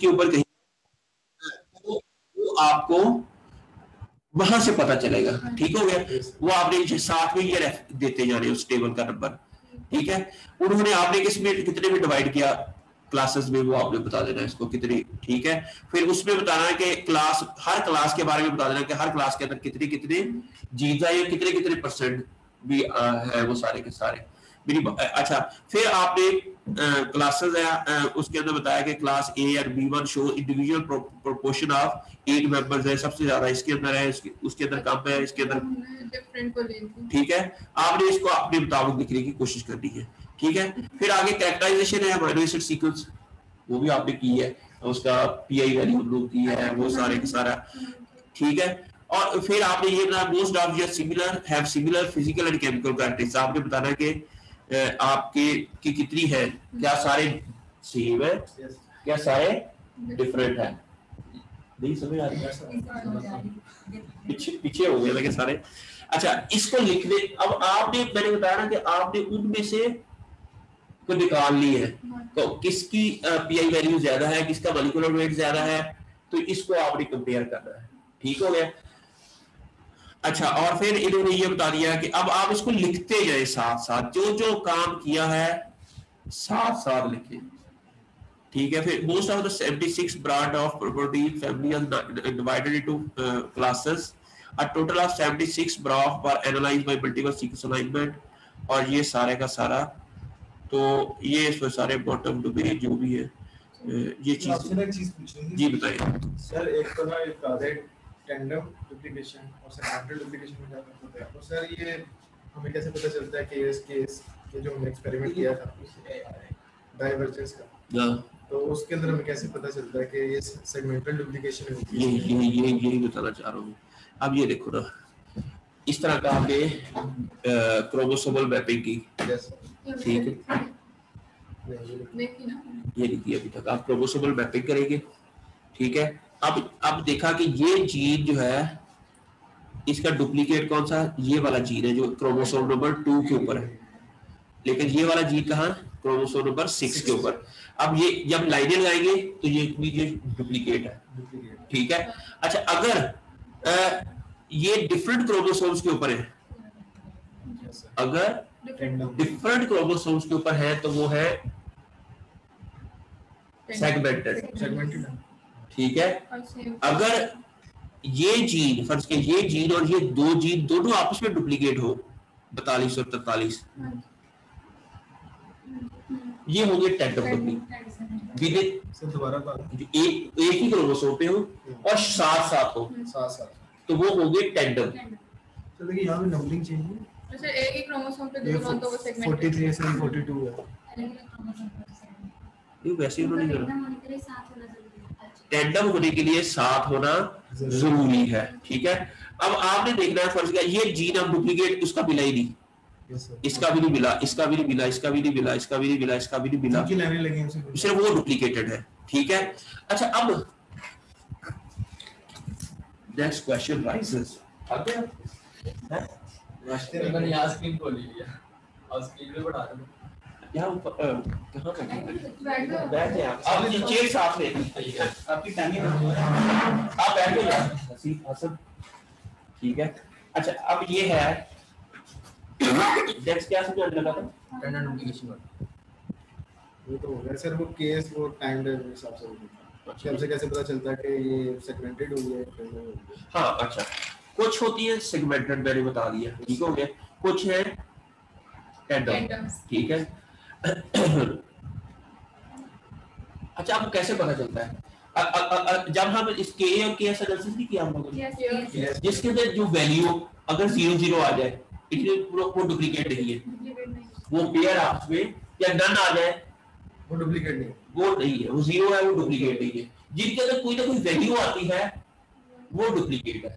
के ऊपर कहीं वो आपको वहां से पता चलेगा। ठीक हो गया, वो आपने साथ में ये देते जा रहे हैं उस टेबल का नंबर। ठीक है, उन्होंने आपने किसमें कितने में डिवाइड किया क्लासेस में, वो आपने बता देना है इसको कितनी। ठीक है, फिर उसमें बताना है कि क्लास, हर क्लास के बारे में बता देना कि हर क्लास के अंदर कितने कितने जीत है, कितने कितने परसेंट भी है वो सारे के सारे। अच्छा, फिर आपने क्लासेस है उसके अंदर बताया कि क्लास ए और B1 show individual proportion of 8 members है, सबसे ज्यादा इसके अंदर है, उसके अंदर कम है, इसके अंदर डिफरेंट को लेंगे। ठीक है, आपने इसको अपने मुताबिक लिखने की कोशिश करनी है। ठीक है, फिर आगे कैरेक्टराइजेशन है अमीनो एसिड सीक्वेंस, वो भी आपने की है, उसका पीआई वैल्यू हम की है, वो सारे का सारा। ठीक है, और फिर आपने ये बताया most of your similar have similar physical and chemical practice, आपने बताना कि आपके की कितनी है, क्या सारे सेम है, क्या सारे डिफरेंट है। नहीं समझ आ रही, पीछे हो गए लगे सारे। अच्छा, इसको लिखने, अब आपने, मैंने बताया ना कि आपने उनमें से को निकाल ली है, तो किसकी पीआई वैल्यू ज्यादा है, किसका मॉलिक्यूलर वेट ज्यादा है, तो इसको आपने कंपेयर करना है। ठीक हो गया। अच्छा, और फिर इन्होंने ये बता दिया कि अब आप इसको लिखते जाए साथ साथ, जो जो काम किया है साथ साथ लिखे। ठीक है, फिर most of the 76 brand of protein family are divided into classes, a total of 76 brand were analysed by multiple sequence alignment, और ये सारे का सारा, तो ये इसमें सारे बॉटम डोमेन जो भी है ये चीज पूछनी जी बताइए सर। एक तो ना एक टेंडम डुप्लीकेशन और सेकेंडरी डुप्लीकेशन में क्या फर्क होता है, तो सर ये हमें कैसे पता चलता है केस ये जो हमने एक्सपेरिमेंट किया था डाइवर्जेंस का, तो उसके अंदर हमें कैसे पता चलता है कि ये सेगमेंटल डुप्लीकेशन होती है? यही बताना चाह रहा हूँ। अब ये देखो ना, इस तरह का आपने क्रोमोसोमल मैपिंग की, ठीक है, ये लिखी अभी तक, आप क्रोमोसोमल मैपिंग करेंगे। ठीक है, अब देखा कि ये जीन जो है इसका डुप्लीकेट कौन सा, ये वाला जीन है जो क्रोमोसोम नंबर 2 के ऊपर है, लेकिन ये वाला जीन कहाँ, क्रोमोसोम नंबर 6 के ऊपर। अब ये जब लाइनें लगाएंगे तो ये डुप्लीकेट है। ठीक है, अच्छा, अगर ये डिफरेंट क्रोमोसोम्स के ऊपर है, अगर डिफरेंट क्रोमोसोम्स के ऊपर है तो वो है सेगमेंटेड। ठीक है, अगर ये जीन, फर्ज के ये जीन और ये दो जीन दोनों आपस में डुप्लीकेट हो 42 और 43, ये होंगे टेंडम डुप्लीकेट, एक ही क्रोमोसोम पे हो और साथ साथ हो, तो वो होंगे टेंडम। तो देखिए यहाँ पे नंबरिंग चेंज है, अच्छा एक ही क्रोमोसोम पे दोनों तो वो सेगमेंट 43 से 42 है, ये वैसे ही उन्होंने करा, टेंडम होने के लिए साथ होना जरूरी है। ठीक है, अब आपने देखना है, फर्ज किया ये जीन अब डुप्लीकेट उसका मिला ही नहीं, इसका भी नहीं मिला, इसका भी नहीं मिला, इसका भी नहीं मिला, इसका भी नहीं मिला, इसका भी नहीं मिला, सिर्फ वो डुप्लीकेटेड है। ठीक है, अच्छा, अब नेक्स्ट क्वेश्चन राइजेस, आ गया रास्ते में यहाँ स्क्रीन खोल लिया और स्क्रीन पे बढ़ा दो, यहाँ कहाँ बैठ गए आप नीचे साथ में आपकी टांगें आप बैठ गए हसीब हसन। ठीक है, अच्छा, अब ये है नेक्स्ट क्या समझ लगा था, टेंडम डुप्लीकेशन वो तो हो गया सर, वो केस वो टाइम के हिसाब से होता है, हमसे कैसे पता चलता है कि ये सेगमेंटेड हो गया। हाँ, अच्छा, कुछ होती है सेगमेंटेड, मैंने बता दिया, ठीक हो गया, कुछ है टेंडम। ठीक है, अच्छा, आपको कैसे पता चलता है, जब हम इस के और के एनालिसिस नहीं किया हम लोगों ने, जिसके अंदर जो वैल्यू अगर 0 0 आ जाए, इसलिए वो डुप्लीकेट नहीं है, वो पेयर आपस में, या नन आ जाए वो डुप्लीकेट नहीं, वो नहीं है, वो 0 है, वो डुप्लीकेट नहीं है, जिनके अंदर कोई ना कोई वैल्यू आती है वो डुप्लीकेट है।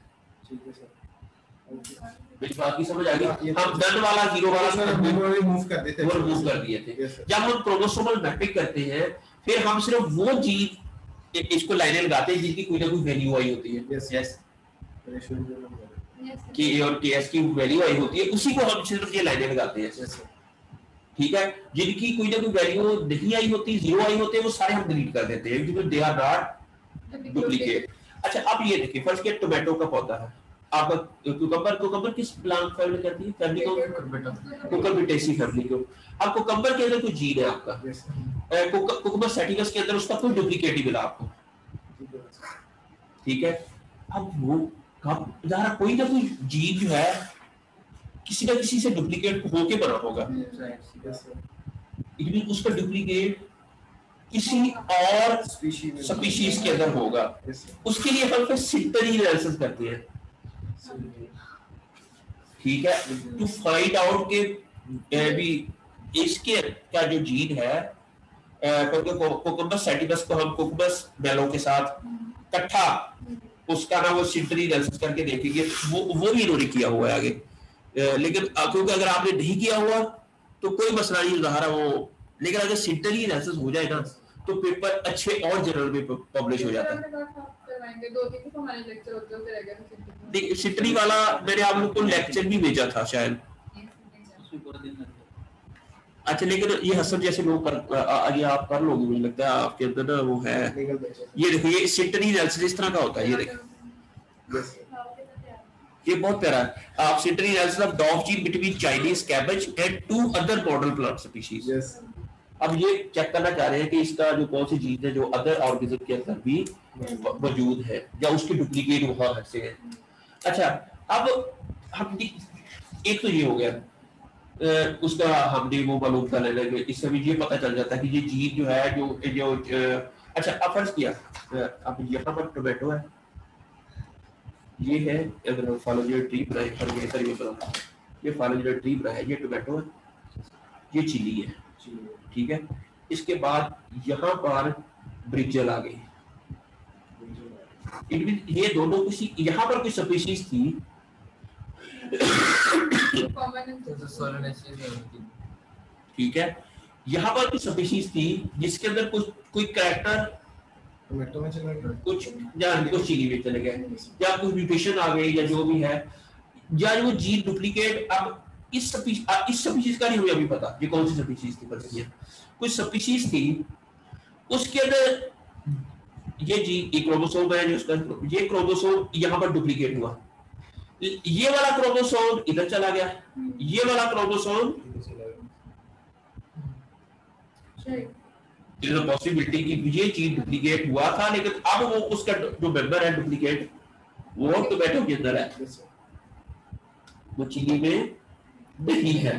ठीक है सर, मेरी बात की समझ आ गई, हम नन वाला 0 वाला रिमूव कर देते हैं, वो रिमूव कर दिए थे। जब हम क्रोमोसोमल मैपिंग करते हैं, फिर हम सिर्फ वो जीन इसको लाइनें लगाते हैं जिनकी कोई ना कोई वैल्यू आई होती है, यस, कि ए और के एस की वैल्यू आई होती है, उसी को हम सिर्फ ये लाइनें लगाते हैं। ठीक है, जिनकी कोई ना कोई वैल्यू नहीं आई होती, जीरो आई होती है, वो सारे हम डिलीट कर देते हैं क्योंकि दे आर नॉट डुप्लीकेट। अच्छा अब ये देखिए, फर्स्ट के टोमेटो का पौधा है आपका, कुकम्बर किस प्लांट फैमिली करती है, फैमिली को कुकुरबिटेसी फैमिली को। अब कुकम्बर के अंदर कोई जीन है आपका, कुकुम्बर सैटिवस के अंदर उसका कोई डुप्लीकेट ही मिला आपको, ठीक है। अब वो कब जहाँ कोई ना कोई जीन जो है किसी ना किसी से डुप्लीकेट होके बना होगा, इट मीन उसका डुप्लीकेट किसी और स्पीशीज के अंदर होगा। उसके लिए हम सिंटरी एनालिसिस करते हैं, ठीक है, टू फाइंड आउट के भी इसके का जो जीन है, कुकुम्बस सैटिवस को हम कुकुम्बस बेलो के साथ इकट्ठा उसका ना वो सिंटरी एनालिसिस करके देखेंगे, वो भी इन्होंने किया हुआ है आगे। लेकिन क्योंकि अगर आपने नहीं किया हुआ तो कोई मसला नहीं ज़ाहिर है वो, लेकिन अगर सिंटरी एनालिसिस हो जाए ना तो पेपर अच्छे और जर्नल में पब्लिश हो जाता है। सिंटरी वाला मैंने आप लोग को लेक्चर भी भेजा था शायद, अच्छा, लेकिन ये हसन जैसे लोग ये आप कर लोगे, मुझे लगता है आपके अंदर ना वो है। ये देखो, ये सिंटरी एनालिसिस इस तरह का होता है, ये देखो ये बहुत प्यारा है। आप synteny analysis of dog gene between Chinese cabbage and 2 other model plant species. अब ये चेक करना चाह रहे हैं कि इसका जो कौन सी जीन है जो अदर ऑर्गेनिज्म के अंदर भी मौजूद है या उसके डुप्लीकेट वहां से है। अच्छा, अब हम एक तो ये हो गया, उसका हमने वो मालूम कर लेना कि इससे भी ये पता चल जाता है कि ये जीन जो है जो अच्छा, अब फर्ज किया अब यहाँ पर टोमेटो है, ये है, अगर फॉलोजी ट्री बनाए सर ये फॉलोजी ट्री बना है, ये टोमेटो है, ये चिली है, ठीक है। इसके बाद यहाँ पर ब्रिंजल आ गई, ये दोनों किसी यहाँ पर कोई स्पीशीज थी ठीक है, यहाँ पर कुछ स्पीशीज थी जिसके अंदर कोई कैरेक्टर टोमेटो में चला गया, कुछ चिली में चले गए या कुछ म्यूटेशन आ गई या जो भी है, या वो जीन डुप्लीकेट। अब इस स्पीशीज का नहीं हमें अभी पता ये कौन सी स्पीशीज थी, पर कुछ स्पीशीज थी उसके अंदर ये जीन एक क्रोमोसोम है, उसका ये क्रोमोसोम यहाँ पर डुप्लीकेट हुआ, ये वाला क्रोमोसोम इधर चला गया, ये वाला क्रोमोसोम पॉसिबिलिटी कि ये चीज डुप्लीकेट हुआ था, लेकिन अब वो उसका जो मेंबर है डुप्लीकेट वो टोमेटो के अंदर है, वो चिली में नहीं है।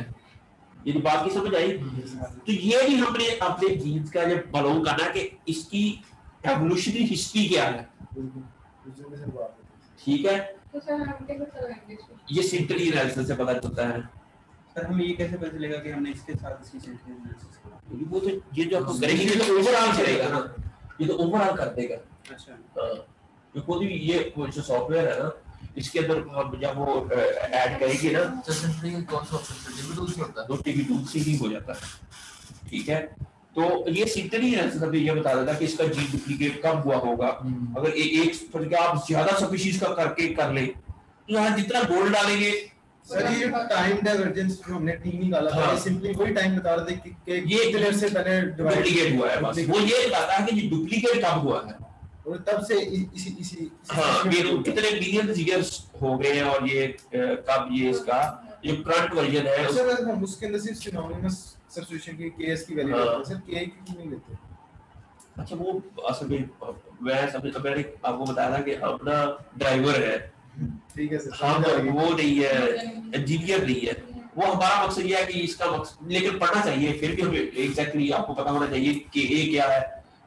ये बात की समझ आई? तो ये भी हमने अपने जीन्स का जब मालूम करना कि इसकी एवोल्यूशनरी हिस्ट्री क्या है, ठीक है। तो सर हम कैसे चलाएंगे इसको? ये सिंटरी एनालिसिस से पता चलता है। सर हमें ये कैसे पता चलेगा कि हमने इसके साथ इसकी सिंटरी एनालिसिस किया? वो तो ये जो आप करेंगे ये तो ओवरऑल चलेगा ना, ये तो ओवरऑल कर देगा। अच्छा, जो कोई भी ये जो सॉफ्टवेयर है ना, इसके अंदर हम जब वो ऐड करेंगे ना तो सिंटरी कौन सा ऑप्शन टीवी टूल्स में होता है, तो टीवी टूल से ही हो जाता है, ठीक है। तो ये सिंटरी एनालिसिस अभी ये बता देता कि इसका जीन डुप्लीकेट कब हुआ होगा। अगर एक पर आप ज्यादा स्पीशीज का करके कर ले तो यहाँ जितना गोल्ड डालेंगे। सर ये टाइम डाइवर्जेंस जो हमने टी निकाला था, हाँ। ये सिंपली वही टाइम बता रहे थे कि ये कितने से पहले डुप्लीकेट हुआ है, बस वो ये बताता है कि ये डुप्लीकेट कब हुआ है और तब से इसी हाँ, ये कितने मिलियन ईयर्स हो गए हैं और ये कब ये इसका ये करंट वर्जन है। सर हम उसके अंदर सिर्फ सिनोनिमस सब्स्टिट्यूशन की केएस की वैल्यू लेते हैं सर, के की क्यों नहीं लेते? अच्छा, वो असल में मैं समझ मैंने आपको बताया था कि अपना ड्राइवर है, ठीक है सर, हम वो नहीं है, इंजीनियर नहीं है। वो हमारा मकसद ये है कि इसका मकसद, लेकिन पढ़ना चाहिए फिर भी हमें एग्जैक्टली आपको पता होना चाहिए कि ए क्या है,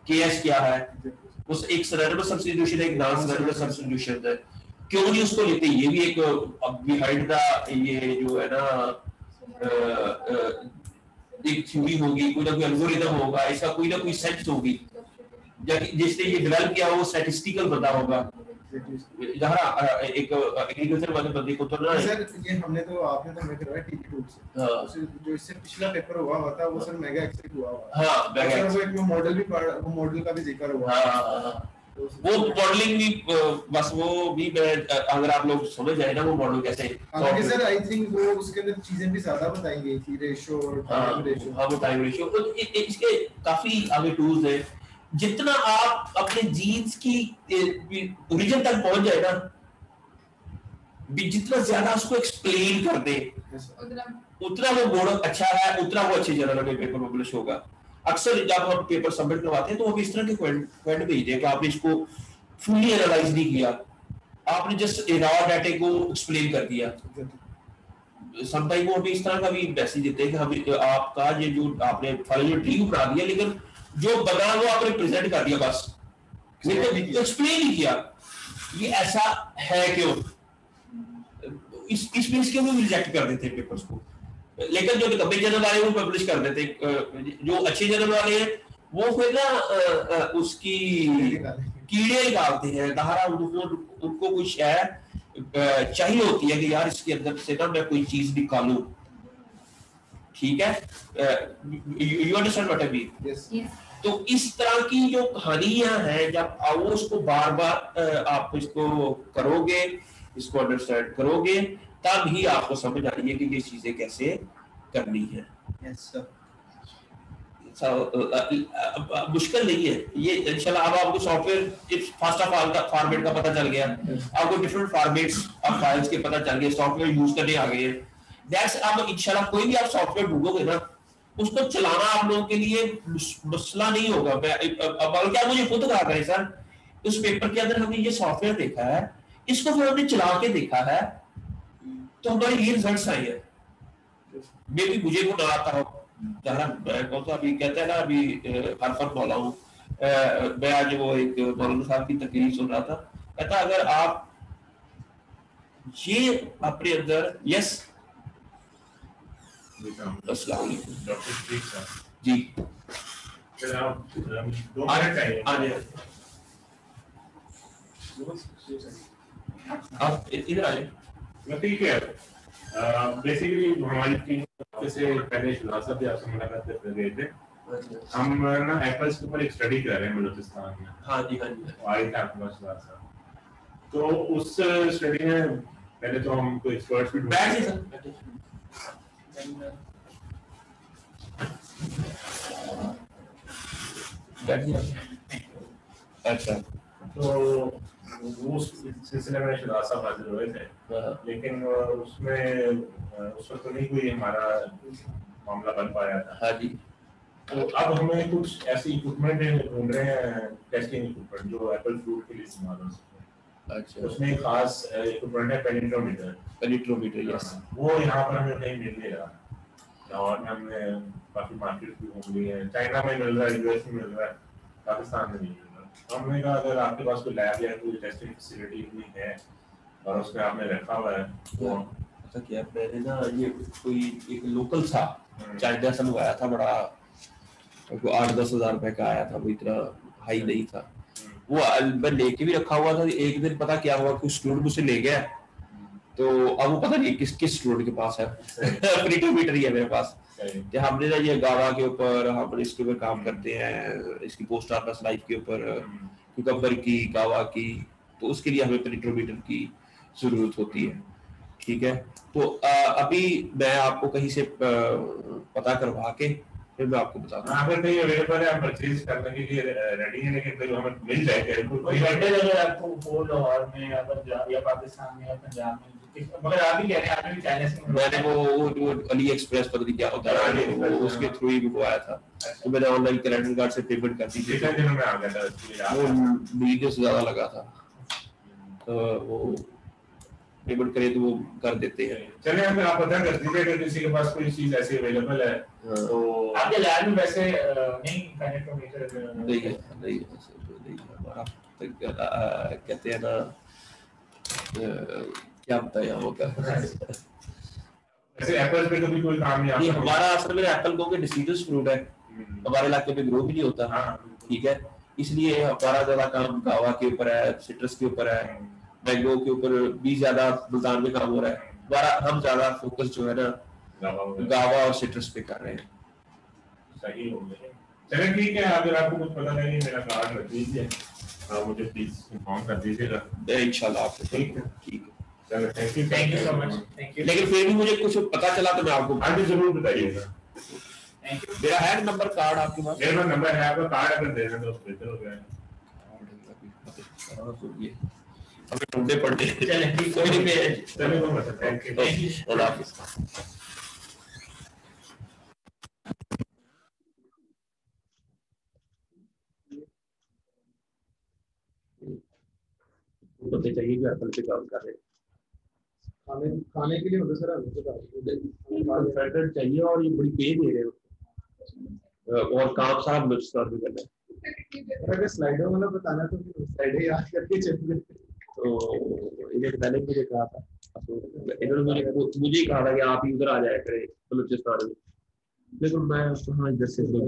केएस क्या है। उस एक सिनोनिमस सब्स्टिट्यूशन है, एक नॉन सिनोनिमस सब्स्टिट्यूशन है, क्यों नहीं उसको लेते? ये भी एक बिहाइंड द ये जो है ना एक थ्योरी होगी, कोई ना कोई एल्गोरिथम होगा, इसका कोई ना कोई सेंस होगी, जिसने ये डेवलप किया वो स्टैटिस्टिकल बंदा होगा। जहाँ एक एग्रीकल्चर वाले बंदे को तो ना सर ये हमने तो आपने तो हमें करवाया टीटी टूल से, जो इससे पिछला पेपर हुआ था वो सर मेगा एक्सेल हुआ हुआ। हाँ, सर वो एक में मॉडल भी वो मॉडल का भी जिक्र हुआ। हाँ, वो मॉडलिंग भी बस वो भी अगर आप लोग समझ जाए ना वो मॉडल कैसे हालांकि सर आई थिंक वो उसके अंदर चीजें भी ज्यादा बताई गई थी, रेशियो और टाइम रेशियो। हाँ वो टाइम रेशियो तो इसके काफी आगे टूल्स हैं। जितना आप अपने जीन्स की ओरिजिन तक पहुंच जाए ना, जितना ज्यादा उसको एक्सप्लेन कर दे उतना वो मॉडल अच्छा है, उतना वो अच्छे जर्नल में पेपर पब्लिश होगा। अक्सर जब हम पेपर सबमिट करवाते हैं तो हम इस तरह के क्वेश्चन भेजते हैं कि आपने इसको फुली एनालाइज नहीं किया, आपने जस्ट रॉ डाटा को एक्सप्लेन कर दिया। समटाइम वो हमें इस तरह का भी मैसेज देते हैं कि हम आपका ये जो आपने फाइल जो ट्री बना दिया लेकिन जो बना वो आपने प्रेजेंट कर दिया, बस एक्सप्लेन नहीं किया ये ऐसा है क्यों। इसमें इसके भी रिजेक्ट कर देते हैं पेपर्स को। लेकिन जो कभी जर्नल वाले वो पब्लिश कर देते, जो अच्छे जर्नल वाले हैं वो फिर ना उसकी कीड़े निकालते हैं, धारा उनको कुछ है चाहिए होती है कि यार इसके अंदर से ना मैं कोई चीज निकालूं, ठीक है। You understand what I mean? तो इस तरह की जो कहानियां हैं जब आप उसको बार बार आप इसको करोगे, इसको अंडरस्टैंड करोगे, तब ही आपको समझ आनी है कि ये चीजें कैसे करनी है। Yes sir. मुश्किल नहीं है ये इंशाल्लाह। अब आपको सॉफ्टवेयर फर्स्ट ऑफ ऑल का फॉर्मेट का पता चल गया, आपको डिफरेंट फॉर्मेट्स ऑफ फाइल्स के पता चल गए, सॉफ्टवेयर यूज करने आ गए हैं। दैट्स अब इंशाल्लाह कोई भी आप सॉफ्टवेयर ढूंढोगे ना उसको चलाना आप लोगों के लिए मसला नहीं होगा। अब क्या मुझे खुद कहा करें सर उस पेपर के अंदर हमने ये सॉफ्टवेयर देखा है, इसको फिर हमने चला के देखा है तो हमारे ये रिजल्ट्स आए हैं। मे भी मुझे को ना आता हो, कौन सा अभी कहते हैं ना अभी हरफत मौला हूँ मैं, आज वो एक मौलाना साहब की तकरीर सुन रहा था, कहता अगर आप ये अपने अंदर यस अस्सलाम वालेकुम डॉक्टर जी आप 2 मिनट चाहिए आप इधर आ जाए। ठीक है। बेसिकली हमारी टीम से पहले शुरा साहब भी आपसे मुलाकात करते गए थे। हम ना एप्पल्स के ऊपर एक स्टडी कर रहे हैं बलूचिस्तान में। हाँ जी हाँ जी आए थे आपके पास शुरा साहब, तो उस स्टडी में पहले तो हम कोई एक्सपर्ट्स भी बैठ जाइए सर। अच्छा तो वो उस सिलसिले में शुरा साहब हाजिर हुए थे, लेकिन उसमें उस वक्त नहीं कोई हमारा मामला बन पाया था। हाँ जी। तो अब हमें कुछ ऐसी इक्विपमेंट ढूंढ रहे हैं, टेस्टिंग इक्विपमेंट जो एप्पल फ्रूट के लिए इस्तेमाल हो सके। अच्छा उसमें एक खास इक्विपमेंट है पेनिट्रोमीटर। यस वो यहाँ पर हमें कहीं मिल नहीं रहा। लाहौर में हमने काफी मार्केट भी घूम ली है, चाइना में मिल रहा है, यूएस में मिल रहा है, पाकिस्तान में नहीं मिल रहा। हमने कहा अगर आपके पास कोई लैब या कोई टेस्टिंग फैसिलिटी भी है और उसमें आपने रखा हुआ है तो ऐसा क्या मैंने ना ये कोई एक लोकल था चाइना से मंगाया था, बड़ा 8-10 हज़ार रुपए का आया था, वो इतना हाई नहीं था। वो मैं लेके भी रखा हुआ था। एक दिन पता क्या हुआ कि स्टूडेंट मुझसे ले गया, तो अब वो पता नहीं किस स्टूडेंट के पास है पेनिट्रोमीटर ही है मेरे पास। तो हमने ना ये गावा के ऊपर हम इसके ऊपर काम करते हैं, इसकी पोस्ट ऑफिस लाइफ के ऊपर कुकम्बर की गावा की, तो उसके लिए हमें पेनिट्रोमीटर की जरूरत होती है, ठीक है। तो अभी मैं आपको कहीं से पता करवा के फिर मैं आपको बताता हूँ। अगर कहीं अवेलेबल है हम परचेज करने के लिए रेडी है, लेकिन कहीं हमें मिल जाए कोई वेंडर अगर आपको वो लाहौर में या पंजाब या पाकिस्तान में या पंजाब में, मगर आप ही कह रहे हैं आपने भी चाइना से मैंने वो अली एक्सप्रेस पता नहीं क्या होता है वो उसके थ्रू ही वो आया था, तो मैंने ऑनलाइन कैलेंडर कार्ड से पेमेंट कर दी थी, कितने दिनों में आ गया था? वो महीने से ज्यादा लगा था, तो वो पेमेंट करे तो वो कर देते हैं। चलिए हमें आप पता कर दीजिए अगर किसी के पास कोई चीज ऐसी अवेलेबल है तो। आपके लैब में वैसे नहीं पेनिट्रोमीटर नहीं हमारा कहते हैं ना क्या बताया होगा। ऐसे एप्पल पे कभी कोई काम नहीं आता। हमारा असल में एप्पल को डिसीडस फ्रूट है, हमारे इलाके में ग्रो भी नहीं होता, ठीक है, इसलिए हमारा ज्यादा काम गावा के ऊपर है, सिट्रस के ऊपर है, मैंगो के ऊपर भी ज्यादा मुल्तान में काम हो रहा है। हमारा हम ज्यादा फोकस जो है ना गावा और सिट्रस पे कर रहे हैं। सही हो गया। चलिए ठीक है, अगर आपको कुछ पता नहीं मेरा कार्ड रख लीजिए। आप मुझे प्लीज इन्फॉर्म कर दीजिएगा। इंशाल्लाह आपको ठीक है। ठीक है। चलो thank you so much. Thank you. लेकिन फिर भी मुझे कुछ पता चला तो मैं आपको हाँ जी जरूर बताइएगा। Thank you. मेरा है नंबर कार्ड आपके पास? मेरे पास नंबर है, आपका कार्ड अगर देना तो बेहतर हो गया। हमें ढूंढे पड़ते चलिए ठीक है। चलिए कोई बात नहीं, थैंक यू। अल्लाह हाफिज़। पता चाहिए कि एप्पल पे काम कर रहे हैं। खाने के लिए होता सर हमें कॉन्ट्रैक्टर चाहिए और ये बड़ी पे दे रहे हो और काम सारा मुझसे भी करना है। अगर स्लाइडर वाला बताना तो स्लाइडर याद करके चलिए। तो इन्हें पहले मुझे कहा था, इन्होंने मुझे कहा था कि आप ही उधर आ जाया करें बलूचिस्तान में, लेकिन मैं कहाँ इधर से कोई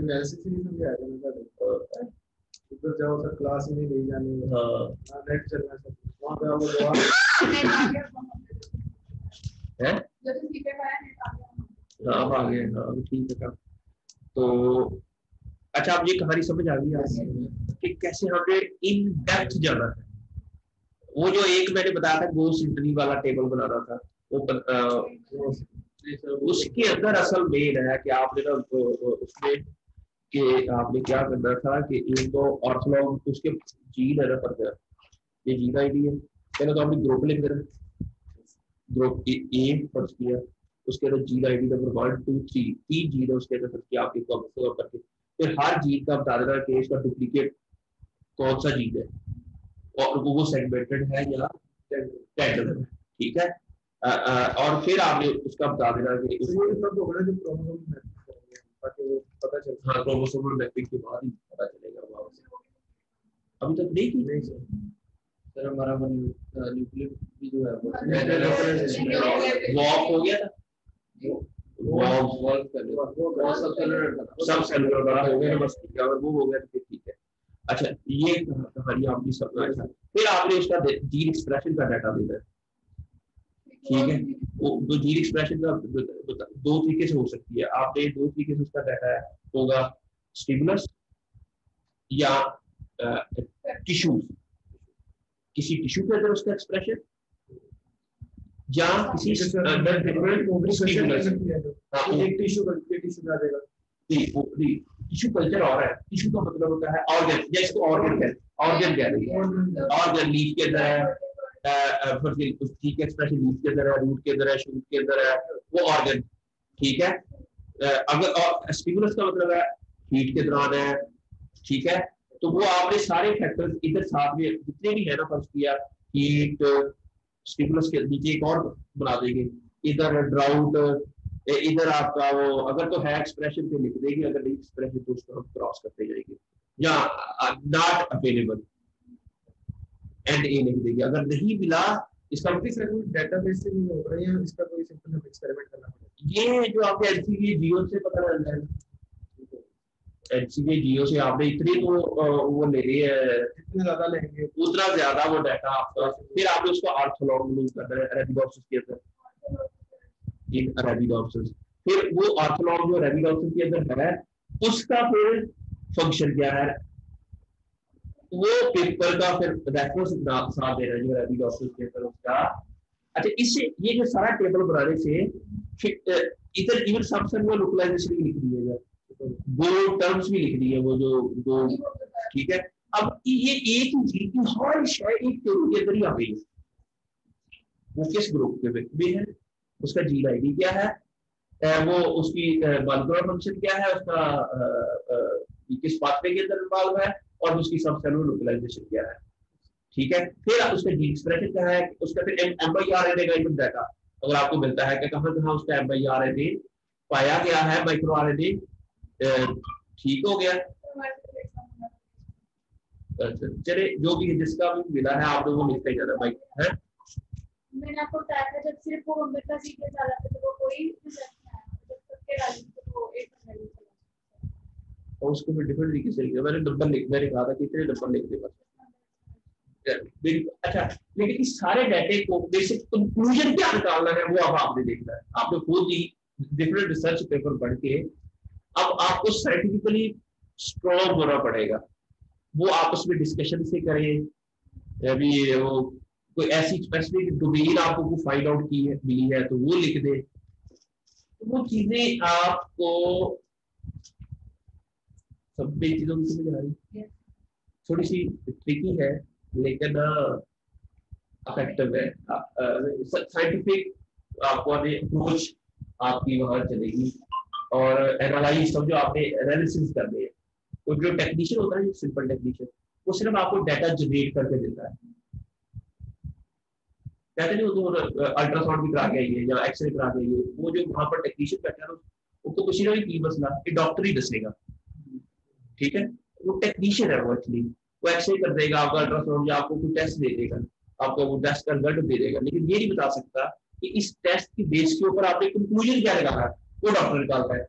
मैसेज ही नहीं समझ आया था उधर जाओ सर, क्लास ही नहीं ले जाने। हाँ नेट चलना सर वहाँ पे आपको दुआ है। जब से सीपे पाया नेट आ गया। हाँ आ गए। हाँ ठीक है। तो अच्छा अब ये कहानी समझ आ गई आपको कि कैसे हमें इन डेप्थ जाना है। वो जो एक मैंने बताया था गो सिंटनी वाला टेबल बनाना था, वो उसके अंदर असल मेन है कि आपने ना उसमें कि आपने क्या करना था कि एक तो ऑर्थोलॉग उसके जीन है ना पर ये जीन आईडी है। पहले तो आपने ग्रुप लिख देना, ग्रुप ए फर्ज किया, उसके अंदर जीन आईडी नंबर 1 2 3 तीन जीन है उसके अंदर फर्ज किया आपके कॉमेंट करके। फिर हर जीन का बता देना कि इसका डुप्लीकेट कौन सा जीन है और वो सेगमेंटेड है या टैंडम है। ठीक है। और फिर आपने उसका बता देना कि पता चलता। हाँ क्रोमोसोमल मैपिंग के बाद ही पता चलेगा। वो अभी तक नहीं की सर हमारा न्यूक्लियर भी जो है वो ऑफ हो गया था, सब सेलुलर बड़ा हो गया बस। अगर वो हो गया तो ठीक है। अच्छा ये कहानी आपकी समझ। अच्छा फिर आपने उसका जीन एक्सप्रेशन का डाटा देना है। ठीक है। वो जीन एक्सप्रेशन का दो तरीके से हो सकती है। आपने दो तरीके से उसका डाटा होगा, स्टिमुलस या टिश्यूज, किसी टिश्यू के अंदर उसका एक्सप्रेशन या किसी टिश्यू कल्चर और है। टिश्यू का मतलब होता है ऑर्गन, या इसको ऑर्गन कह रही है। ऑर्गन लीफ के अंदर है, ठीक है, एक्सप्रेशन लीफ के अंदर है, रूट के अंदर है, शूट के अंदर है, वो ऑर्गन। ठीक है। अगर स्टिमुलस का मतलब है हीट के दौरान है। ठीक है। तो वो आपने सारे फैक्टर्स इधर साथ में जितने भी है ना फर्स्ट किया, हीट स्टिमुलस के नीचे एक और बना देंगे, इधर ड्राउट, इधर आपका वो अगर तो है एक्सप्रेशन तो लिख देंगे, अगर नहीं एक्सप्रेशन तो उसको हम क्रॉस करते जाएंगे, या नॉट अवेलेबल एंड ए लिख देंगे। अगर नहीं मिला इसका डेटाबेस से नहीं हो रहा है, इसका कोई सिंपल एक्सपेरिमेंट करना पड़ेगा। ये जो आपके एनसीवी जियो से पता चल रहा है, एनसीवी जियो से आपने इतनी तो वो ले रही है, जितना ज्यादा लेंगे उतना ज्यादा वो डाटा आपका। फिर आपने उसको ऑर्थोलॉग यूज करना है अरेबिडोप्सिस के अंदर, इन अरेबिडोप्सिस। फिर वो ऑर्थोलॉग जो अरेबिडोप्सिस के अंदर है उसका फिर फंक्शन क्या है, वो पेपर का फिर रेफरेंस साथ दे रहा है जो अरेबिडोप्सिस के अंदर उसका। अच्छा इससे ये जो सारा टेबल बनाने से फिर इधर इवन सबसे वो लोकलाइजेशन भी लिख दी है, वो टर्म्स भी लिख दी है, वो जो ठीक है। अब ये एक जीन की हर शय एक टेबल के अंदर ही आ गई। वो किस ग्रुप के में है, उसका जीन आईडी क्या है, वो उसकी मॉलिक्यूलर फंक्शन क्या है, उसका किस पाथवे के अंदर इन्वॉल्व है, और उसकी सब सेलुलर लोकलाइजेशन क्या है। ठीक है। फिर उसका जीन एक्सप्रेशन क्या है, उसका फिर एमआईआरएनए का इवन डाटा अगर आपको मिलता है कि कहां उसका एमआईआरएनए पाया गया है, माइक्रो आरएनए ठीक हो गया। चले जो भी जिसका भी मिला है आप लोगों को लिखते जाना भाई है। मैंने आपको बताया था जब सिर्फ वो गंभीर का सीक्वेंस आ रहा था तो वो कोई रिजल्ट नहीं आया, जब सबके डाली तो वो एक वैल्यू चला। और उसको फिर डिफरेंट तरीके से लिखा मैंने नंबर लिख, मैंने कहा था कितने नंबर लिख दे बस। अच्छा लेकिन इस सारे डाटे को बेसिक कंक्लूजन क्या निकालना है वो अब आपने देखना है। आपने खुद ही डिफरेंट रिसर्च पेपर पढ़ के अब आपको साइंटिफिकली स्ट्रॉन्ग होना पड़ेगा, वो आपस में डिस्कशन से करें। अभी वो कोई ऐसी स्पेसिफिक डोमेन आपको फाइंड आउट की है मिली है तो वो लिख दे। तो वो चीजें आपको सब चीजों की समझ आ रही, थोड़ी सी ट्रिकी है लेकिन इफेक्टिव है। साइंटिफिक आपको अप्रोच आपकी वहां चलेगी और एनालाइज समझो आपने एनालिसिस करने है। तो जो टेक्नीशियन होता है, सिंपल टेक्नीशियन, वो सिर्फ आपको डाटा जनरेट करके देता है। कहते नहीं वो तो अल्ट्रासाउंड भी करा के आइए या एक्सरे करा के आइए, वो जो वहां पर टेक्नीशियन बैठा है उसको कुछ ना की मसला ये डॉक्टर ही दसेगा, ठीक है। वो टेक्नीशियन है, वो एक्चुअली वो एक्सरे कर देगा आपका, अल्ट्रासाउंड या आपको कोई टेस्ट दे देगा, आपको वो टेस्ट का रिजल्ट दे देगा, लेकिन ये नहीं बता सकता कि इस टेस्ट की बेस के ऊपर आपने कंक्लूजन क्या निकाला है, वो डॉक्टर निकालता है।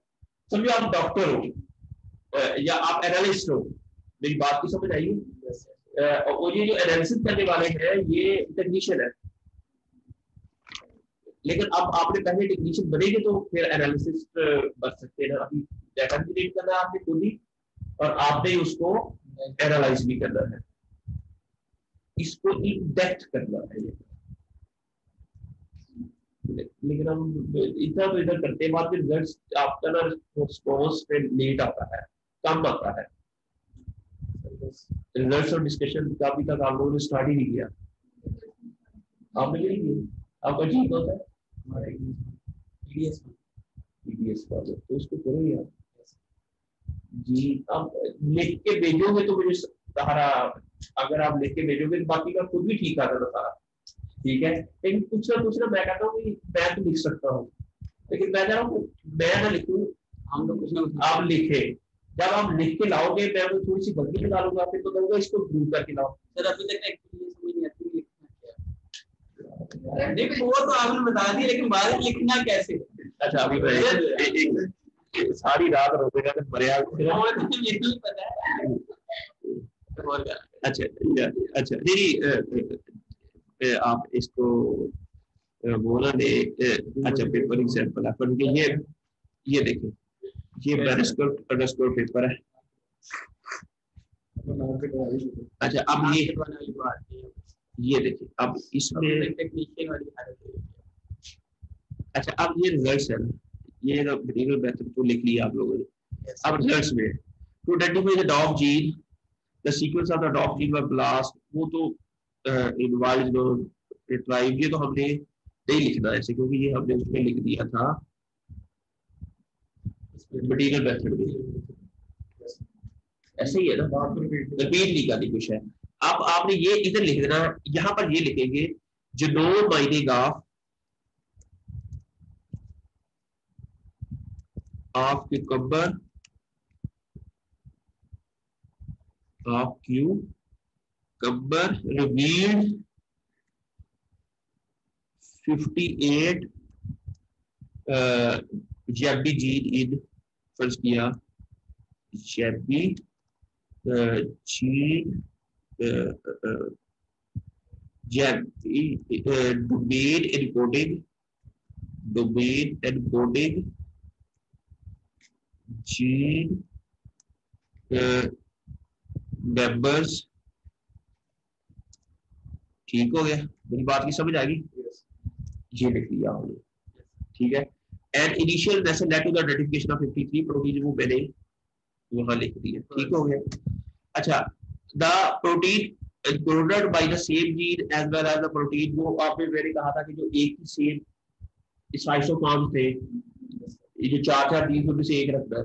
समझो आप डॉक्टर हो या आप एनालिस्ट हो, मेरी बात की समझ आइए। और ये जो एनालिसिस करने वाले हैं ये टेक्नीशियन है, लेकिन अब आपने पहले टेक्नीशियन बनेंगे तो फिर एनालिसिस बन सकते हैं। अभी डाटा जनरेट करना है आपने खुद ही और आपने उसको एनालाइज भी करना है, इसको इन डेप्थ करना है। लेकिन हम इतना तो इधर करते हैं, बाद में रिजल्ट आपका ना रिस्पॉन्स पे लेट आता है, कम आता है। रिजल्ट्स और डिस्कशन का अभी तक आप लोगों ने स्टार्ट ही नहीं किया, आपने भी नहीं किया। आपका जी होता है पीडीएस का, तो उसको करो यार जी। अब लिख के भेजोगे तो मुझे सहारा, अगर आप लिख के भेजोगे तो बाकी का खुद भी ठीक आता था सारा, ठीक है। लेकिन कुछ ना मैं कहता हूँ कि मैं तो लिख सकता हूँ, लेकिन मैं कह रहा हूँ मैं ना लिखूँ, हम लोग कुछ ना कुछ आप लिखे। जब आप लिख के लाओगे मैं वो थोड़ी सी गलती निकालूंगा, फिर तो कहूँगा इसको प्रूव करके लाओ। सर अभी तक एक्चुअली समझ नहीं आती लिखना क्या। देखो वो तो आपने बता दिया, लेकिन बाद में लिखना कैसे। अच्छा अभी एक सारी रात रोकेगा तो मरेगा, नहीं पता है। अच्छा नहीं, आप इसको बोला दे। अच्छा पेपर एग्जाम्पल अपन के ये देखिए, ये मैन्युस्क्रिप्ट अंडरस्कोर पेपर है। अच्छा अब ये देखिए, अब इसमें टेक्नीशियन वाली हालत। अच्छा अब ये रिजल्ट्स है, ये मटेरियल मेथड तो लिख लिया आप लोगों ने। अब रिजल्ट्स में to identify the dog gene, the sequence of the dog gene were blast, वो तो इनवाइज ट्राइब, ये तो हमने नहीं लिखना ऐसे, क्योंकि ये हमने उसमें लिख दिया था मटेरियल मेथड में, ऐसे ही है ना, रिपीट नहीं करनी कुछ है। अब आपने ये इधर लिख देना, यहां पर ये लिखेंगे genome mining of cucumber revealed 58 जैबी जीन इन, फर्ज किया जैबी gene domain encoding gene members। ठीक हो गया, मेरी बात की समझ आ गई? ये लिख लिया हमने, ठीक है। And initial message led to the identification of 53 protein, वो मैंने वहां लिख दिया, ठीक हो गया। अच्छा the protein encoded by the same gene as well as the protein, वो आपने मैंने कहा था कि जो एक ही सेम इस आइसोफॉर्म थे, ये जो चार जीन में से एक रखना है,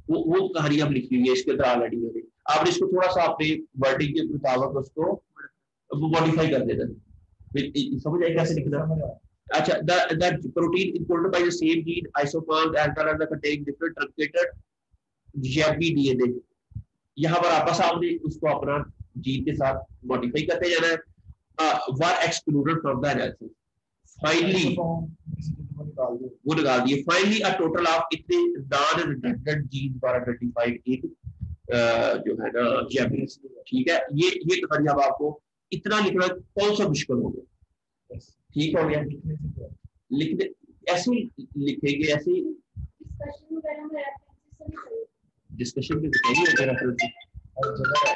वो कहानी हम लिखी हुई है इसके अंदर ऑलरेडी मैंने। आपने इसको थोड़ा सा अपने वर्डिंग के मुताबिक उसको मॉडिफाई कर देना, समझ आए कैसे लिखना। अच्छा the protein encoded by the same gene isoforms as well as the containing different truncated जैबी डीएनए, यहाँ पर आपस आपने उसको अपना जीन के साथ मॉडिफाई करते जाना है। Were excluded from the analysis, finally वो निकाल दिए। फाइनली अ टोटल ऑफ इतने non redundant genes were identified in जो है ना जैबी, ठीक है। ये कहानी अब आपको इतना लिखना कौन सा मुश्किल हो गया, ठीक हो गया। लिखने ऐसे लिखेंगे, ऐसे डिस्कशन में बताइए अगर रेफरेंस हर जगह है।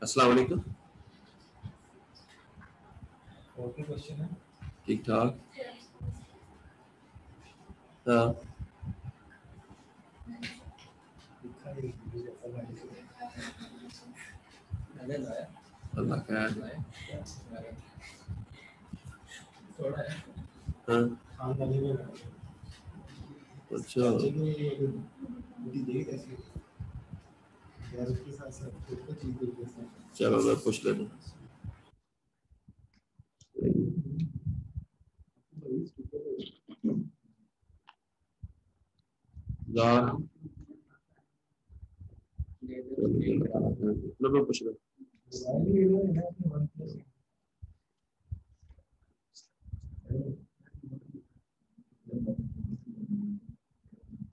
अस्सलाम वालेकुम। और कोई क्वेश्चन है? ठीक ठाक। हाँ लिखा है मुझे पता नहीं। मैंने लाया अल्लाह का थोड़ा है। हाँ हाँ नहीं में अच्छा चाचे को पूरी दे कैसे यार उसके साथ साथ खुद को चीज दे कैसे चलो मैं पूछ लेता हूँ। यार लो मैं पूछ रहा हूँ। मोबाइल ये लो है ना अपने वन प्लस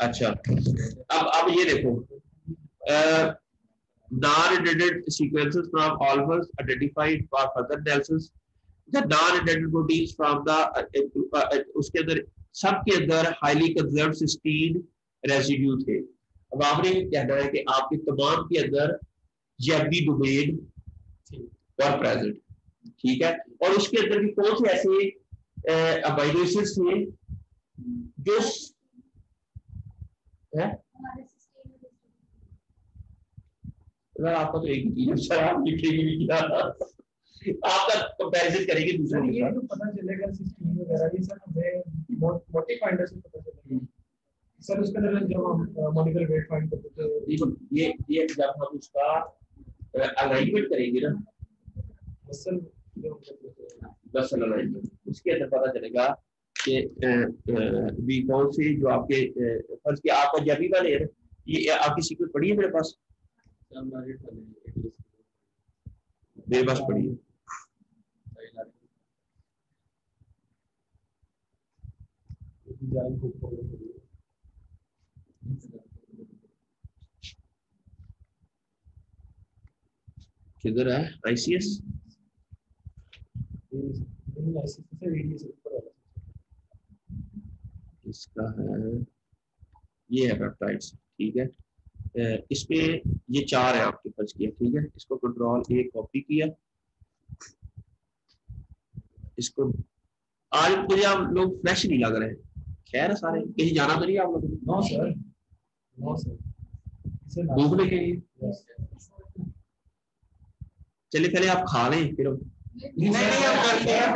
अच्छा अब ये देखो non-related sequences from alphas identified for further analysis. The non-related proteins from the उसके अंदर सबके अंदर highly conserved cysteine residue थे। अब आपने कहना है कि आपके तमाम के अंदर जेबी डोमेन और प्रेजेंट, ठीक है, और उसके अंदर भी कौन से ऐसे अमाइनो एसिड्स थे जो है अगर आपका तो एक ही चीज है आप लिखेंगे भी क्या आपका कंपैरिजन करेंगे दूसरे सर के ये साथ। तो पता चलेगा सिस्टम वगैरह ये सर हमें मोटी फाइंडर से पता चलेगा सर उसके अंदर जब हम मॉलिक्यूलर वेट फाइंड करते थे देखो ये जब हम उसका अलाइनमेंट करेंगे ना मसल मसल अलाइनमेंट उसके अंदर पता चलेगा कि भी कौन से जो आपके फर्ज के आपका जबी वाले है ये आपकी सीक्वेंस पड़ी है मेरे पास पड़ी है किधर है आईसीएस इसका है ये है पेप्टाइड्स, ठीक है, इसमें ये 4 है आपके पास किया, ठीक है, इसको कंट्रोल ए कॉपी किया, इसको आज मुझे आप लोग फ्रेश नहीं लग रहे हैं, खैर सारे कहीं जाना तो नहीं आप लोग नो सर घूमने के लिए चलिए पहले आप खा लें फिर नहीं हम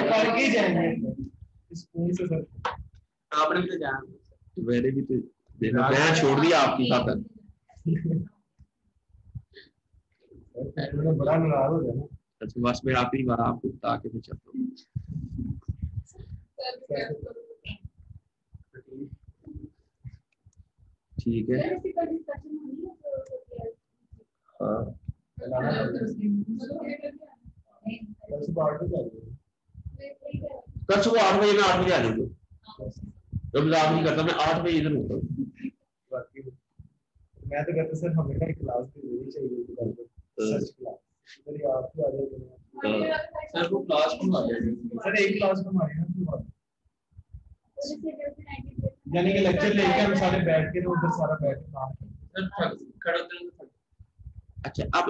करके ही जाएंगे स्कूल से सर आपने भी तो जाना मैंने भी तो देखा मैं छोड़ दिया आपकी खातर बड़ा नाराज हो जाना अच्छा बस मैं आखिरी बार आपको बता के मैं चलता हूँ। ठीक है हाँ कल सुबह 8 बजे मैं 8 बजे आ जाऊंगा, तो मजाक नहीं करता, मैं 8 बजे इधर होता हूँ। मैं तो कहता सर हमें ना क्लास भी लेनी चाहिए सच क्लास इधर ही आप ही आ जाओ सर वो क्लास में आ जाएगा सर एक क्लास में हमारे ना यानी कि लेक्चर लेके हम सारे बैठ के उधर सारा बैठ के काम सर खड़ा उतरने अच्छा अब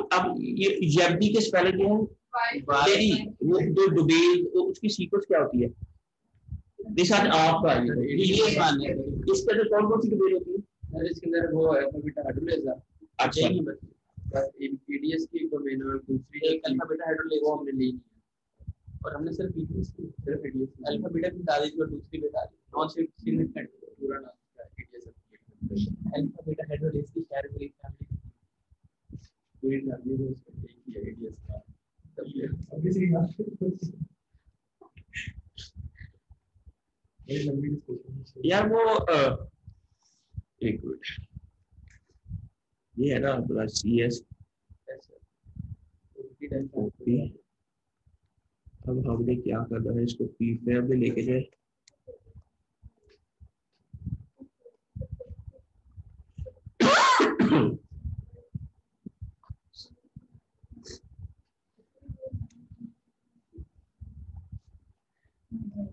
ये जेबडी के स्पेलिंग क्या है लेडी वो जो डोमेन उसकी सीक्वेंस क्या होती है निशान आपका है ये मान है इसके अंदर कौन कौन सी डोमेन होती है सर इसके अंदर वो अल्फा बीटा हाइड्रोलेज है अच्छा यही बस एडीएस की डोमेन और दूसरी एक अल्फा बीटा हाइड्रोलेज वो हमने ली और हमने सिर्फ एडीएस की सिर्फ एडीएस अल्फा बीटा की डाली और दूसरी बीटा नॉन सिग्निफिकेंट पूरा नाम है एडीएस अल्फा बीटा हाइड्रोलेज की शेयर हुई फैमिली पूरी फैमिली में उसका एक ही एडीएस का अभी से ये लंबी डिस्कशन यार वो एक मिनट ये है ना अपना सीएस अब हमने क्या करना है इसको पी फ्रेम में लेके जाए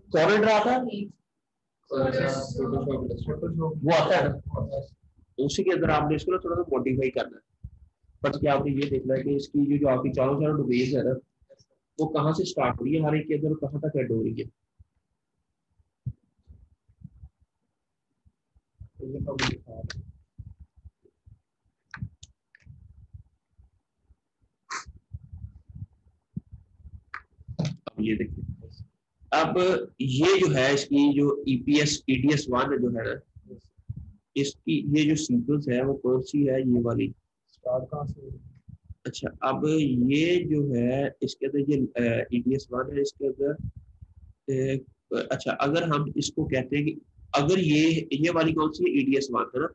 कौन रट रहा था? वो आता है ना, उसी के अंदर आपने इसको ना थोड़ा सा मॉडिफाई करना है। पर क्या आपने ये देखना है कि इसकी जो आपकी चारों चारों डोमेन है ना, वो कहाँ से स्टार्ट हो रही है, हर एक के अंदर कहाँ तक एड हो रही है। अब ये देखिए, अब ये जो है इसकी जो EPS EDS 1 जो है ना, इसकी ये जो सीक्वेंस है वो कौन सी है, ये वाली। स्टार्ट कहाँ से? अच्छा, अब ये जो है इसके अंदर ये EDS 1 है, इसके अंदर अच्छा अगर हम इसको कहते हैं कि अगर ये वाली कौन सी है, EDS 1 है ना।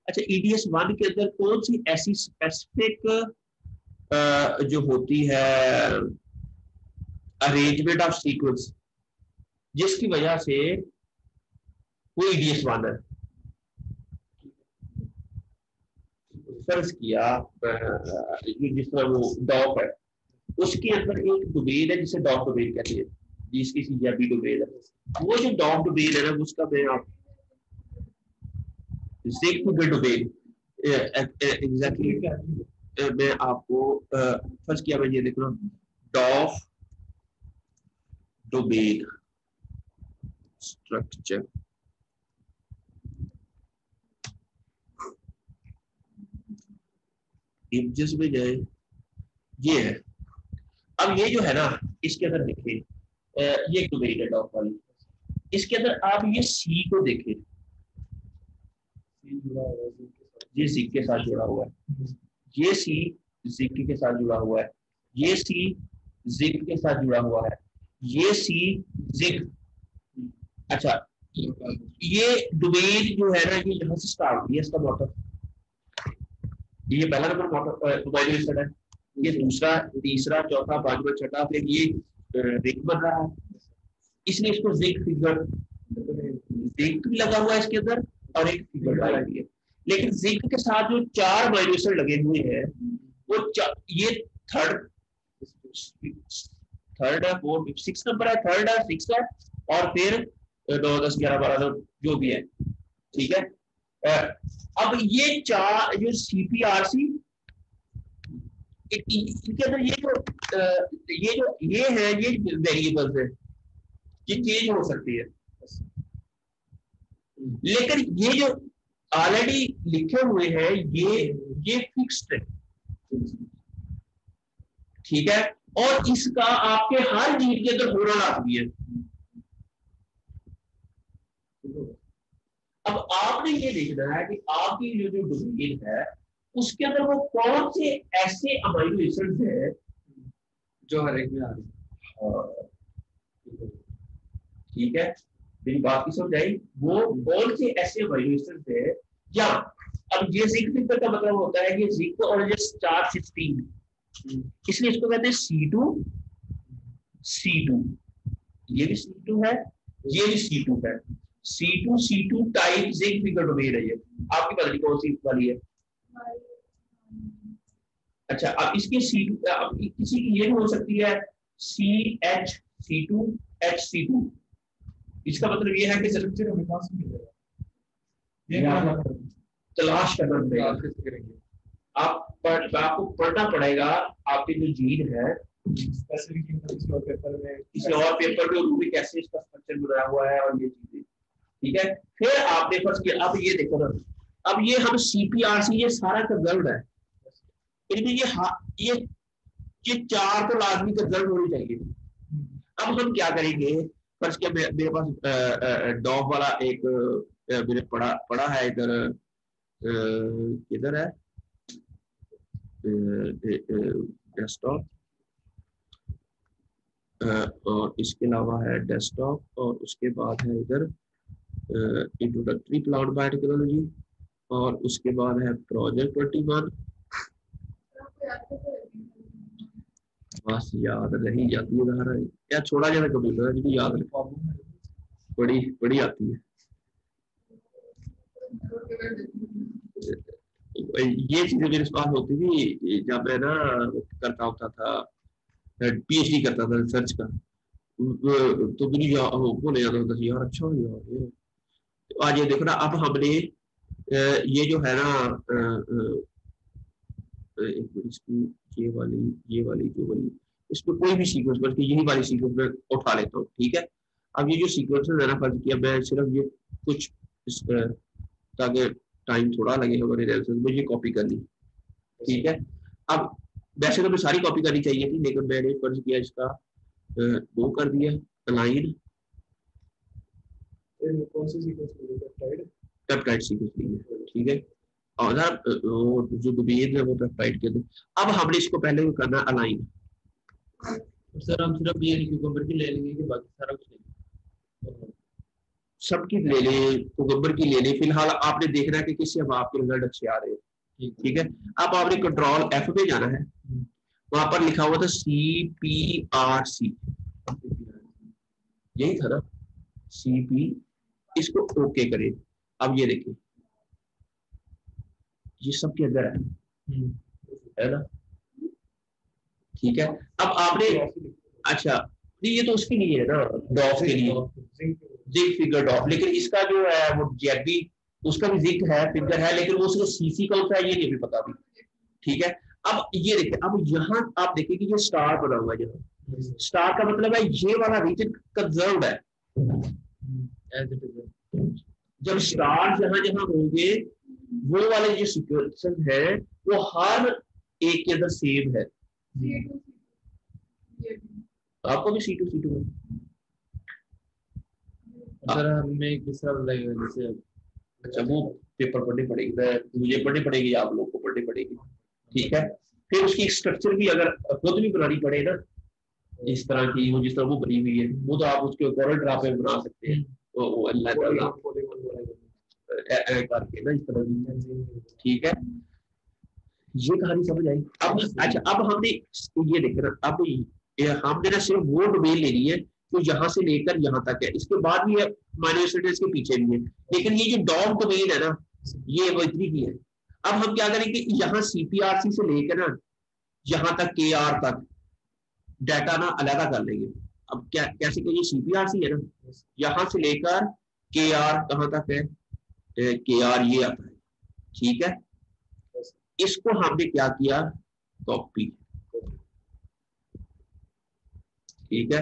अच्छा, EDS 1 के अंदर कौन सी ऐसी स्पेसिफिक जो होती है अरेंजमेंट ऑफ सीक्वेंस जिसकी वजह से वो EDS 1 है। फर्ज किया जिस तरह वो डॉक है, उसके अंदर एक डोमेन है जिसे डॉक डोमेन कहते हैं, जिसकी CJB डोमेन है। वो जो डॉक डोमेन है ना, उसका मैं आप डोमेन एग्जैक्टली मैं आपको फर्ज किया, मैं ये देख रहा हूँ डॉक डोमेन स्ट्रक्चर। इमेजेस में जाए, ये है। अब ये जो है ना, इसके अंदर देखिए ये एक डोमेन है डॉक वाली, इसके अंदर आप ये सी को देखें, ये जिग के साथ जुड़ा हुआ है, ये सी जिग के साथ जुड़ा हुआ है, ये सी जिग के साथ जुड़ा हुआ है, ये सी जिग। अच्छा, ये डोमेन जो है ना, ये यहाँ से स्टार्ट हुई है, इसका मोटर, ये पहला नंबर मोटर डोमेन है, ये दूसरा, तीसरा, चौथा, पांचवा, छठा, फिर ये रिंग बन रहा है, इसलिए इसको जिग फिगर, जिग भी लगा हुआ है इसके अंदर और एक फिगर लगाई है। लेकिन जिग के साथ जो 4 माइनसर लगे हुए हैं, वो ये थर्ड है, 4, 6 नंबर है, थर्ड है, 6 है, और फिर 9, 10, 11, 12 जो भी है, ठीक है। अब ये 4 जो CPRC, इनके अंदर ये है, ये वेरिएबल्स है, ये चेंज हो सकती है, लेकिन ये जो ऑलरेडी लिखे हुए हैं ये फिक्स्ड है, ठीक है। और इसका आपके हर जीन के अंदर होना लाजमी है। अब आपने ये देखना है कि आपकी जो डोमेन है उसके अंदर वो कौन से ऐसे अमाइनो एसिड्स है जो हर एक में आ रही है, ठीक है, मेरी बात की समझ आई। वो कौन से ऐसे अमाइनो एसिड्स है, या अब ये जिंक फिगर का मतलब होता है कि जिंक और ये 416, इसलिए इसको कहते हैं C2, ये भी C2 है, ये भी C2 है, C2 type zinc figure domain है। ये आपकी पता नहीं कौन सी वाली है। अच्छा, अब इसके C2, अब किसी की ये भी हो सकती है CH C2H इसका मतलब ये है कि स्ट्रक्चर हमें कहां से मिलेगा, तलाश करना पड़ेगा, आपको पढ़ना पड़ेगा। आपके जो जीन है किसी और पेपर में रूबी कैसे इसका स्ट्रक्चर बनाया हुआ है और ये चीजें, ठीक है। फिर आपने फर्स्ट किया, अब ये देखो ना, अब ये हम CPRC ये सारा कंजर्व्ड है, इनमें ये 4 तो लाजमी कंजर्व्ड होनी चाहिए। अब हम क्या करेंगे, फर्स्ट किया मेरे पास डॉग वाला एक मैंने पढ़ा है इधर, किधर है डेस्कटॉप, और इसके अलावा है डेस्कटॉप, और उसके बाद है इधर इंट्रोडक्टरी प्लांट बायोटेक्नोलॉजी, और उसके बाद है प्रोजेक्ट 21। बस याद नहीं जाती है या छोड़ा जाता कंप्यूटर है, याद बड़ी आती है। ये चीजें मेरे पास होती थी जब मैं ना करता होता था, PhD करता था रिसर्च का, तो मुझे बोले जाता था यार, अच्छा यार ये। तो आज ये देखो ना, अब हमने ये जो है ना एक मिनट, इसकी ये वाली जो वाली, इसमें कोई भी सीक्वेंस, बल्कि यही वाली सीक्वेंस में उठा लेता हूँ, ठीक है। अब ये जो सीक्वेंस है ना, फर्ज किया मैं सिर्फ ये कुछ ताकि टाइम थोड़ा लगे हमारे एनालिसिस में, ये कॉपी कर ली, ठीक है। अब वैसे तो मैं सारी कॉपी करनी चाहिए थी, लेकिन मैंने फर्ज किया इसका वो कर दिया अलाइन, कौन सी सीक्वेंस में पेप्टाइड पेप्टाइड सीक्वेंस ली है, ठीक है। और जो डोमेन है वो पेप्टाइड के अंदर। अब हमने इसको पहले करना अलाइन। सर हम सिर्फ ये क्यूकम्बर की ले लेंगे कि बाकी सारा कुछ नहीं? सबकी ले ले, कुकम्बर की ले ले, फिलहाल आपने देखना है कि किससे अब आपके रिजल्ट अच्छे आ रहे हैं, ठीक है। अब आपने कंट्रोल F पे जाना है, वहां पर लिखा हुआ था CPRC, यही था ना CP, इसको ओके करें। अब ये देखिए ये सबके अंदर है ना, ठीक है। अब आपने अच्छा नहीं, ये तो उसके लिए है ना, डॉफ के लिए, जिग फिगर डॉफ, लेकिन इसका जो है वो जेबी, उसका भी जिग है, फिगर है, लेकिन वो उसका सीसी कौन सा है ये नहीं अभी पता भी, ठीक है। अब ये देखिए, अब यहाँ आप देखिए कि ये स्टार बना हुआ है, यहाँ स्टार का मतलब है ये वाला रीजन कंजर्व्ड है, जब स्टार जहां जहां होंगे वो वाले जो सिक्वेंस है वो हर एक के अंदर सेम है। आपको भी C2 है। सर हमें किस तरह लगेगा, जैसे अच्छा वो पेपर पढ़नी पड़ेगी, मुझे पढ़नी पड़ेगी, आप लोग को पढ़नी पड़ेगी, ठीक है। फिर उसकी स्ट्रक्चर भी अगर खुद भी बनानी पड़े ना, इस तरह की वो जिस तरह वो बनी हुई है, वो तो आप उसके कॉर्नर ड्रा पे बना सकते हैं, वो अल्लाह ताला करके ना इस तरह की, ठीक है। ये कहानी समझ आई। अब अच्छा, अब हमने ये देखना, अब हमने ना सिर्फ वो डोमेन लेनी है जो यहाँ से लेकर यहाँ तक है, इसके बाद भी है माइनस के पीछे भी है, लेकिन ये जो डॉग डोमेन है ना, ये वो इतनी की है। अब हम क्या करेंगे, यहाँ CPRC से लेकर ना यहाँ तक KR तक डाटा ना अलग कर लेंगे। अब क्या कैसे कि ये CPRC है ना, यहाँ से लेकर KR कहाँ तक है, KR ये आता है, ठीक है। इसको हमने क्या किया, कॉपी, ठीक है।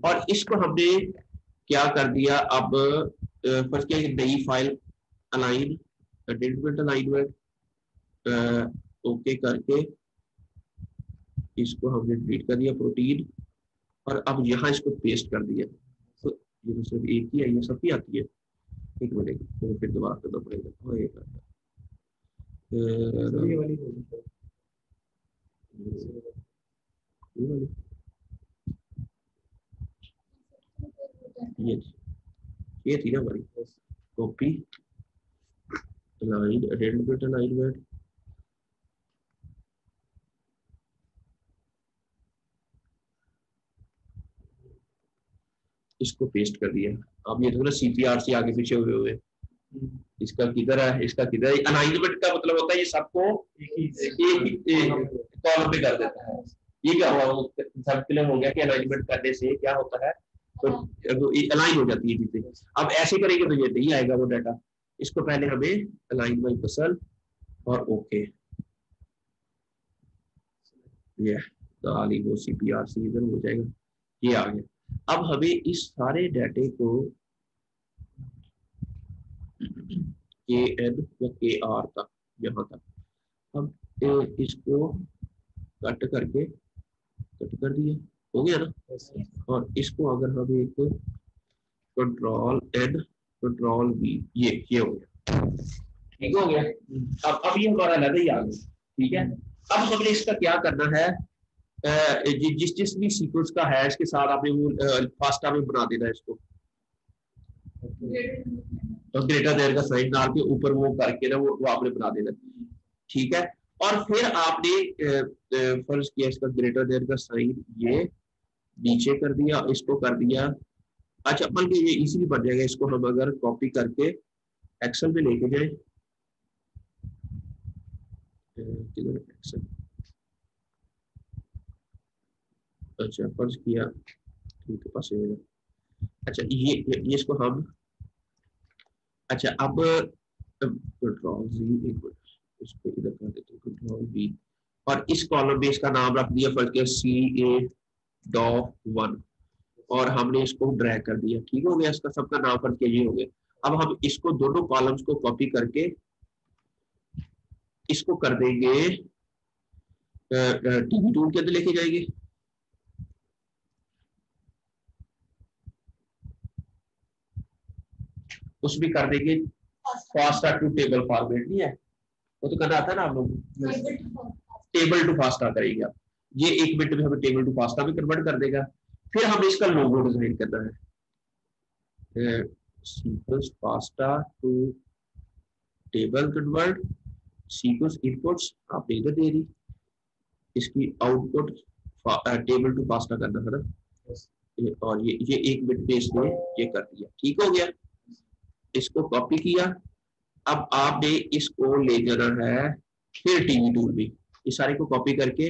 और इसको हमने क्या कर दिया, अब फर्स्ट क्या, नई फाइल अलाइन, अटेंडमेंट अलाइनमेंट ओके करके इसको हमने डिलीट कर दिया प्रोटीन, और अब यहाँ इसको पेस्ट कर दिया। तो ये तो सिर्फ एक ही है, ये सबकी आती है, एक मिनट तो फिर दोबारा करना पड़ेगा। ये वाली ये थी ना हमारी कॉपी अलाइन, अटेंडमेंट अलाइनमेंट, इसको पेस्ट कर दिया। अब ये थोड़ा CPRC आगे पीछे हुए हुए, इसका किधर है, इसका किधर है। अलाइनमेंट का मतलब होता है ये सबको एक ही कॉलम पे कर देता है। ये क्या हुआ, सब क्लियर हो गया कि अलाइनमेंट करने से क्या होता है, तो अलाइन हो जाती है चीजें। अब ऐसे करेंगे तो ये नहीं आएगा वो डाटा, इसको पहले हमें अलाइन बाय पसंद और ओके, ये डाली वो CPRC इधर हो जाएगा, ये आ गया। अब हमें इस सारे डाटे को KN या KR तक, यहाँ तक हम इसको कट कर दिया, हो गया ना। और इसको अगर हम एक कंट्रोल N कंट्रोल V, ये हो गया, ठीक हो गया। अब ये हमारा अलग ही आ गया, ठीक है। अब हमने इसका क्या करना है, जिस भी सीक्वेंस का है इसके साथ आपने वो फास्टा में बना देना है इसको, तो ग्रेटर देयर का साइन डाल के ऊपर वो करके ना वो आपने बना देना, ठीक है। और फिर आपने फर्ज किया इसका ग्रेटर देयर का साइन ये नीचे कर दिया, इसको कर दिया। अच्छा बल्कि ये इजीली बन जाएगा, इसको हम अगर कॉपी करके एक्सेल में लेके जाए, किधर एक्सेल, अच्छा फर्ज किया इनके पास ये, अच्छा ये इसको हम, अच्छा अब कंट्रोल Z, एक मिनट इसको इधर कर देते हैं, कंट्रोल B, और इस कॉलम में इसका नाम रख दिया फर्ज के CA.1 और हमने इसको ड्रैग कर दिया। ठीक हो गया, इसका सबका नाम फर्ज के ये हो गया। अब हम इसको दोनों कॉलम्स को कॉपी करके इसको कर देंगे टीवी टूल के अंदर लेके जाएंगे। उसमें कर देंगे फास्टा टू टेबल फॉर्मेट, नहीं है वो तो करना आता है ना आप लोग, टेबल टू फास्टा करेंगे आप, ये 1 मिनट में हमें टेबल टू फास्टा में कन्वर्ट कर देगा। फिर हमें इसका लोगो डिजाइन करना है, sequence FASTA to table convert, sequence inputs आपने इधर दे दी, इसकी आउटपुट टेबल टू फास्टा करना है ना, और ये 1 मिनट में इसने ये कर दिया। ठीक हो गया, इसको कॉपी किया। अब आपने इसको ले जाना है फिर टीवी टूल में, इस सारे को कॉपी करके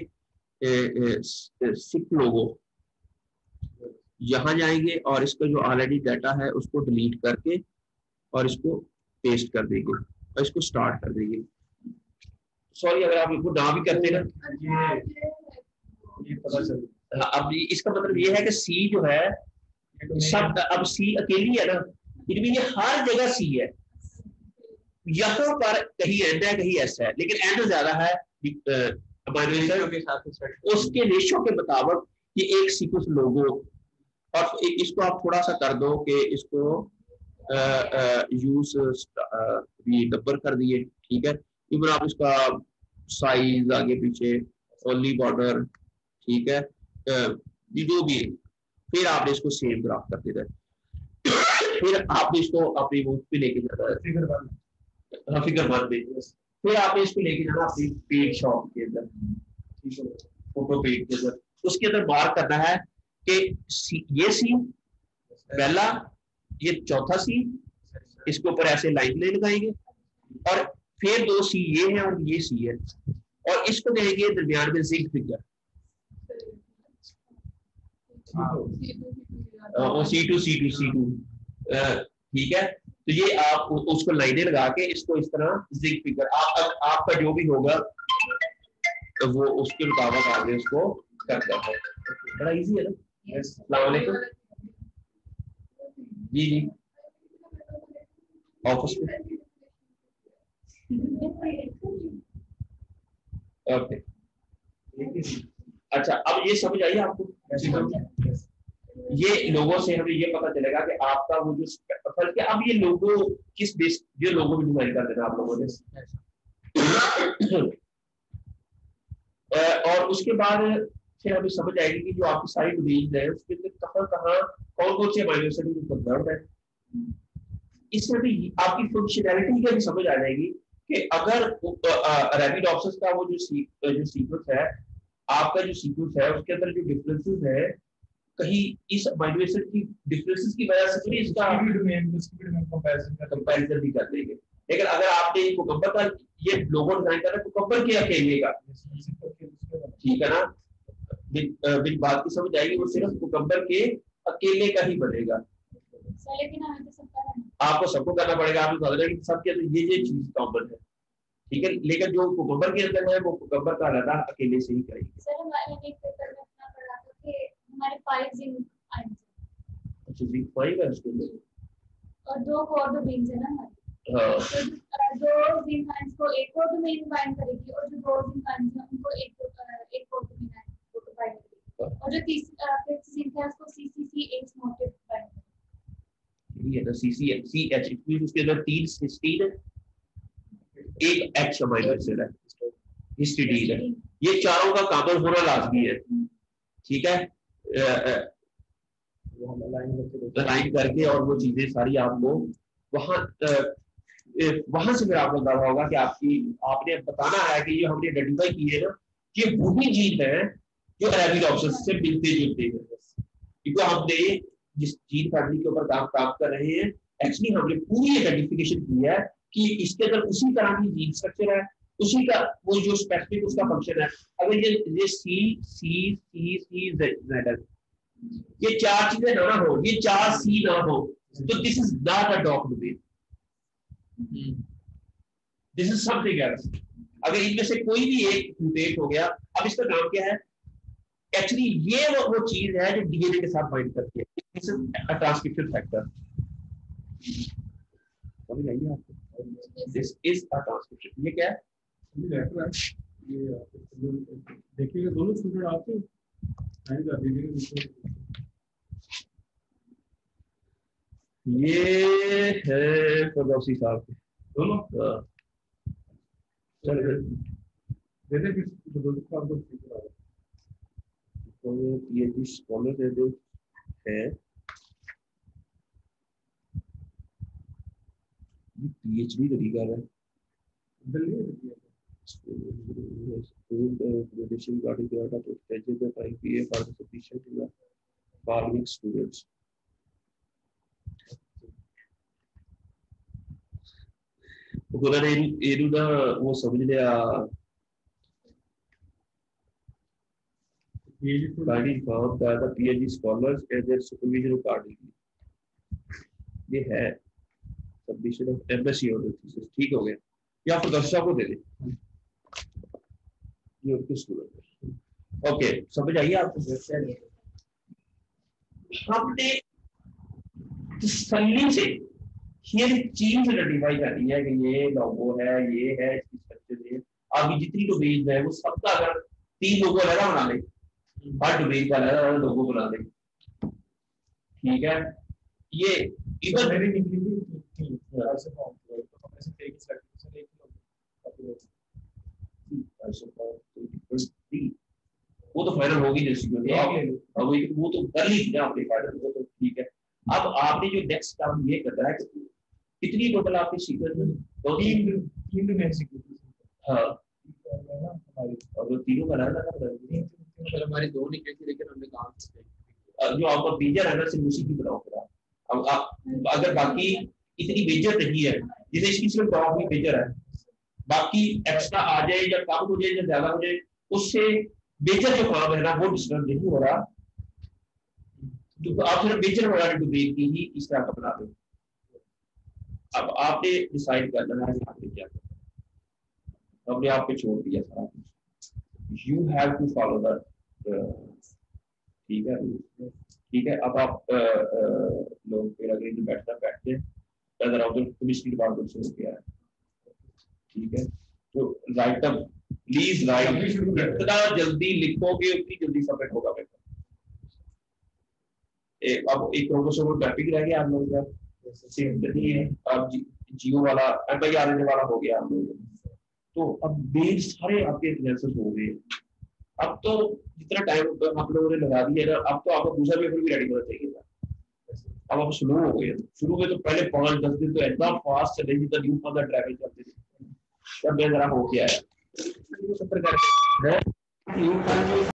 सिक लोगो यहाँ जाएंगे और इसका जो ऑलरेडी डाटा है उसको डिलीट करके और इसको पेस्ट कर देंगे और इसको स्टार्ट कर देंगे। सॉरी अगर आप इसको ना भी करते ना, ये पता चल, अब इसका मतलब ये है कि सी जो है सब, अब सी अकेली है ना, इनमें ये हर जगह सी है, यहाँ पर कहीं एंड है कहीं एस है, लेकिन एंड ज्यादा है उसके रेशो के मुताबिक ये एक सीक्वेंस लोगो, और इसको आप थोड़ा सा कर दो कि इसको यूज नंबर कर दिए। ठीक है, इवन आप इसका साइज आगे पीछे, ओनली बॉर्डर, ठीक है, जो भी है। फिर आपने इसको सेव ग्राफ कर देना है, फिर आपने इसको अपनी बुक पे लेके जाना है फिगर वन में, फिर आपने इसको लेके जाना अपनी पेज शॉप के अंदर, फोटो पेज के अंदर, उसके अंदर मार्क करना है कि ये सी पहला, ये चौथा सी, इसके ऊपर ऐसे लाइन ले लगाएंगे, और फिर 2 सी ये है और ये सी है, और इसको देंगे दरमियान में जिग फिगर, C2 ठीक है। तो ये आप उसको लाइनें लगा के इसको इस तरह जिग फिगर, आपका जो भी होगा तो वो उसके मुताबिक आपने उसको करना है। बड़ा इजी है ना। अस्सलाम वालेकुम जी जी, ऑफिस में ओके। अच्छा, अब ये समझ आई आपको, ये लोगों से हमें ये पता चलेगा कि आपका वो जो फर्क है। अब ये लोगो किस बेस, ये लोगो भी डिजाइन कर देना आप लोगों ने, और उसके बाद फिर हमें समझ आएगी कि जो आपकी सारी डोमेन है उसके अंदर कहाँ कहाँ कौन कौन से अमीनो एसिड कंजर्व है। इससे भी आपकी फंक्शनैलिटी का भी समझ आ जाएगी कि अगर अरेबिडोप्सिस का वो जो सीक्वेंस है, आपका जो सीक्वेंस है उसके अंदर जो डिफरेंसेस है, कहीं इस अमीनो एसिड की डिफरेंसेस की वजह से भी इसका कंपैरिजन भी कर देंगे। लेकिन अगर आपने कुकम्बर का ये लोगो डिजाइन करना है कुकम्बर के अकेले का, ठीक है ना, बिन बात की समझ आएगी, वो सिर्फ कुकम्बर के अकेले का ही बनेगा। आपको सबको करना पड़ेगा, आपको समझना कि सबके अंदर ये चीज कॉमन है, ठीक है। लेकिन जो कुकम्बर के अंदर है वो कुकम्बर का अलग अकेले से ही करेंगे। सर हमारे एक पेपर में अपना पढ़ा था कि हमारे 5 जिंक आयंस, अच्छा जिंक 5 है उसके अंदर, और 2 कोर डोमेन्स है ना हमारे, हां, तो 2 जिंक आयंस को एक कोर डोमेन बाइंड करेगी, और जो 2 जिंक आयंस हैं उनको एक कोर डोमेन को बाइंड करेगी, और जो 5th जिंक है उसको CCCH मोटिव बाइंड करेगी। ये तो CCH उसके अंदर 3 सिस्टीन है, एक H अमीनो एसिड है, हिस्टीडीन है, ये चारों का कॉमन होना लाजमी है, ठीक है। लाइन करके और वो चीजें सारी आपको वहां से फिर आपको अंदाजा होगा कि आपने बताना है कि ये हमने आइडेंटिफाई किए ना, ये वही जीन है जो अरेबिडोप्सिस से मिलते जुलते हैं, क्योंकि हमने जिस जीन फैमिली के ऊपर काम कर रहे हैं, एक्चुअली हमने पूरी आइडेंटिफिकेशन की है कि इसके अंदर उसी तरह की जीन स्ट्रक्चर है, उसी का वो जो स्पेसिफिक उसका फंक्शन है। अगर ये C Z है, ये चार चीजें ना हो, ये चार सी ना हो, तो this is not a dog domain, this is something else. अगर इनमें से कोई भी एक म्यूटेट हो गया, अब इसका नाम क्या है? एक्चुअली ये वो चीज है जो डीएनए के साथ बाइंड करती है, this is a transcription factor. समझ आइए आपको? This is a transcription. ये क्या है? ये देखिएगा दोनों स्टूडेंट आपके साइन कर दीजिएगा। ये है फरदौसी साहब के दोनों चलो दे किस दोनों को आपको स्पीकर आ रहा तो ये पीएचडी स्कॉलर दे दो है, ये पीएचडी करी कर रहा है है। recommendation regarding the order to schedule the time period for the submission to the following students. उधर एरू दा वो समझ लिया kindly inform that the PhD scholars and their supervision accordingly. ये है सबमिशन ऑफ एमएससी और थीसिस, ठीक हो गया, या फिर दर्शकों को दे दे, ये उनके स्टूडेंट। ओके, समझ आइए आपको? हमने तसल्ली से ये चीज आइडेंटिफाई करनी है कि ये लोगो है, ये है, इसकी स्ट्रक्चर है, आगे जितनी डोमेन है वो सबका अगर 3 लोगो अलग बना ले, हर डोमेन का अलग लोगो बना ले, ठीक है? ये इधर मेरी ऐसे फॉर्म तो हम ऐसे एक स्ट्रक्चर एक वो तो फाइनल होगी जैसी अब वो तो कर ली थी आपने फाइनल, वो तो ठीक है। अब आपने जो नेक्स्ट काम ये करना है, कितनी टोटल आपकी सीक्वेंस में? 3 में सीक्वेंस। हाँ, अब तीनों का रहना था, हमारी 2 निकली थी लेकिन हमने काम जो आपका मेजर है ना सिर्फ उसी की बनाओ फिर। अब आप अगर बाकी इतनी मेजर नहीं है, जैसे इसकी सिर्फ टॉप में मेजर है, बाकी एक्स्ट्रा आ जाए या कम हो जाए या ज्यादा हो जाए, उससे मेजर जो काम है ना वो डिस्टर्ब नहीं हो रहा, तो आप सिर्फ मेजर वाला डोमेन की ही इस तरह का बना दो। अब आपने डिसाइड करना है आपने क्या करना है, हमने आप पे छोड़ दिया सारा कुछ, you have to follow that, ठीक है? ठीक है, अब आप लोग फिर अगर इधर बैठना बैठते हैं, अगर आप पुलिस की डिपार्टमेंट से हो गया है, ठीक है? तो राइट अप प्लीज राइट, जितना जल्दी लिखोगे उतनी जल्दी सबमिट होगा पेपर। अब एक क्रोमोसोम टॉपिक रह गया आप लोगों का, नहीं है अब जियो वाला एमआईआरएनए वाला हो गया आप लोगों का, तो अब मेन सारे आपके एनालिसिस हो गए। अब तो जितना टाइम आप लोगों ने लगा दिया ना, अब तो आपको दूसरा पेपर भी रेडी होना चाहिए था। अब आप स्लो हो गए, शुरू में तो पहले 5-10 दिन तो इतना फास्ट चले जितना न्यू फॉर ट्रैवल चलते थे, तब मैं जरा हो गया है